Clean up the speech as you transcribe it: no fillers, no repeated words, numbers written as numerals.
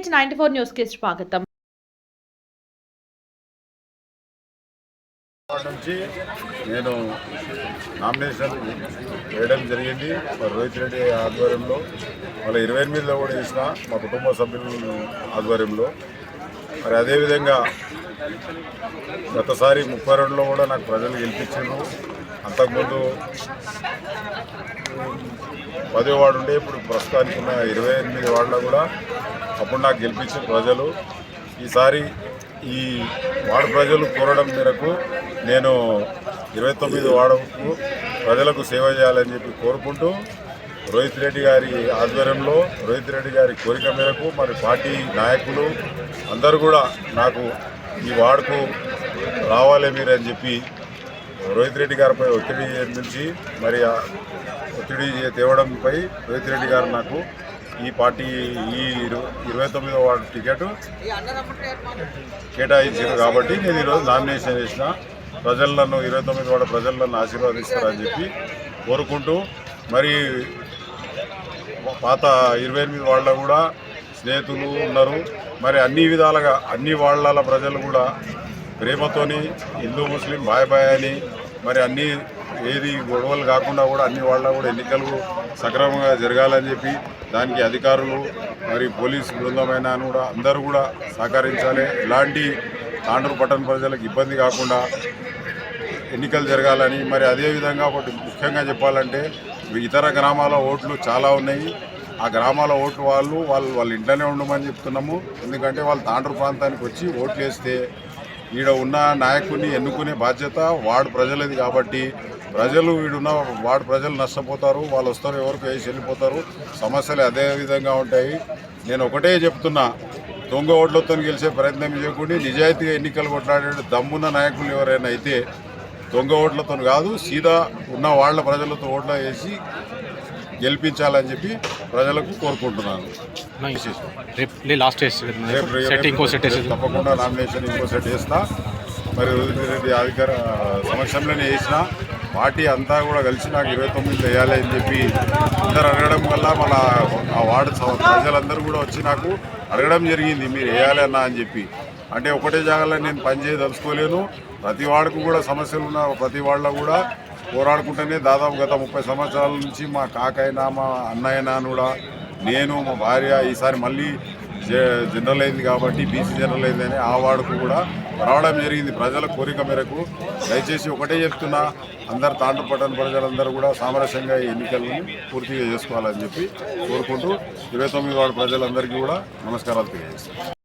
NH94 news కి స్వాగతం. నుంచి నేను నామినేషన్ వేయడం జరిగింది. రోహిత్ రెడ్డి ఆధ్వర్యంలో మళ్ళీ 28లో కూడా వేసిన మా కుటుంబ సభ్యుల ఆధ్వర్యంలో. మరి అదేవిధంగా గతసారి 32లో కూడా నాకు ప్రజలు గెలిపించారు. అంతకుముందు 10వ వార్డు ఉండే, ఇప్పుడు ప్రస్తుతానికి ఉన్న 28 వార్డులో కూడా అప్పుడు నాకు గెలిపించిన ప్రజలు. ఈసారి ఈ వార్డు ప్రజలు కోరడం మేరకు నేను 29 వార్డుకు ప్రజలకు సేవ చేయాలని చెప్పి కోరుకుంటూ రోహిత్ రెడ్డి గారి ఆధ్వర్యంలో, రోహిత్ రెడ్డి గారి కోరిక మేరకు మరి పార్టీ నాయకులు అందరూ కూడా నాకు ఈ వార్డుకు రావాలి మీరు అని చెప్పి రోహిత్ రెడ్డి గారిపై ఒత్తిడి నుంచి మరి ఒత్తిడి తేవడంపై రోహిత్ రెడ్డి గారు నాకు ఈ పార్టీ ఈ 29వ వార్డు టికెట్ కేటాయించారు. కాబట్టి నేను ఈరోజు నామినేషన్ చేసిన. ప్రజలు నన్ను 29 వార్డు ప్రజలు నన్ను ఆశీర్వదిస్తారని చెప్పి కోరుకుంటూ, మరి పాత 28 వార్డులో కూడా స్నేహితులు ఉన్నారు. మరి అన్ని విధాలుగా అన్ని వార్డుల ప్రజలు కూడా ప్రేమతోని హిందూ ముస్లిం బాయ్ బాయ్ అని మరి అన్ని ఏది గొడవలు కాకుండా కూడా అన్ని వాళ్ళ కూడా ఎన్నికలు సక్రమంగా జరగాలని చెప్పి దానికి అధికారులు మరి పోలీసు బృందమైన కూడా అందరూ కూడా సహకరించాలి. ఎలాంటి తాండూరు పట్టణ ప్రజలకు ఇబ్బంది కాకుండా ఎన్నికలు జరగాలని. మరి అదేవిధంగా ఒకటి ముఖ్యంగా చెప్పాలంటే ఇతర గ్రామాల ఓట్లు చాలా ఉన్నాయి. ఆ గ్రామాల ఓట్లు వాళ్ళ ఇంట్లోనే ఉండమని చెప్తున్నాము. ఎందుకంటే వాళ్ళు తాండూరు ప్రాంతానికి వచ్చి ఓట్లు వేస్తే ఈడ ఉన్న నాయకుడిని ఎన్నుకునే బాధ్యత వార్డు ప్రజలది. కాబట్టి ప్రజలు ఈడున్న వార్డు ప్రజలు నష్టపోతారు. వాళ్ళు వస్తారు, ఎవరికి వేసి వెళ్ళిపోతారు. సమస్యలు అదే విధంగా ఉంటాయి. నేను ఒకటే చెప్తున్నా, దొంగ ఓట్లతో గెలిచే ప్రయత్నం చేయకుండా నిజాయితీగా ఎన్నికలు కొట్లాడే దమ్మున్న నాయకులు ఎవరైనా అయితే దొంగ ఓట్లతో కాదు, సీదా ఉన్న వాళ్ళ ప్రజలతో ఓట్ల వేసి గెలిపించాలని చెప్పి ప్రజలకు కోరుకుంటున్నాను. తప్పకుండా నామినేషన్ ఇంకో సెట్ వేస్తా. మరి రోహిత్ రెడ్డి అధికార సమక్షంలోనే వేసిన. పార్టీ అంతా కూడా కలిసి నాకు 29 వేయాలి అని చెప్పి అందరు అడగడం వల్ల మన ఆ వార్డు ప్రజలందరూ కూడా వచ్చి నాకు అడగడం జరిగింది, మీరు వేయాలి అన్నా అని చెప్పి. అంటే ఒకటే జాగాలో నేను పనిచేయదలుచుకోలేను. ప్రతి వార్డుకు కూడా సమస్యలు ఉన్న ప్రతి వార్డులో కూడా పోరాడుకుంటేనే దాదాపు గత 30 సంవత్సరాల నుంచి మా కాకైనా మా అన్నయ్యనా కూడా నేను మా భార్య ఈసారి మళ్ళీ జనరల్ అయింది కాబట్టి బీసీ జనరల్ అయిందని ఆ వార్డుకు కూడా రావడం జరిగింది ప్రజల కోరిక మేరకు. దయచేసి ఒకటే చెప్తున్నా, అందరు తాండూరు పట్టణ ప్రజలందరూ కూడా సామరస్యంగా ఈ ఎన్నికలను పూర్తిగా చేసుకోవాలని చెప్పి కోరుకుంటూ 29 వార్డు ప్రజలందరికీ కూడా నమస్కారాలు తెలియజేస్తాను.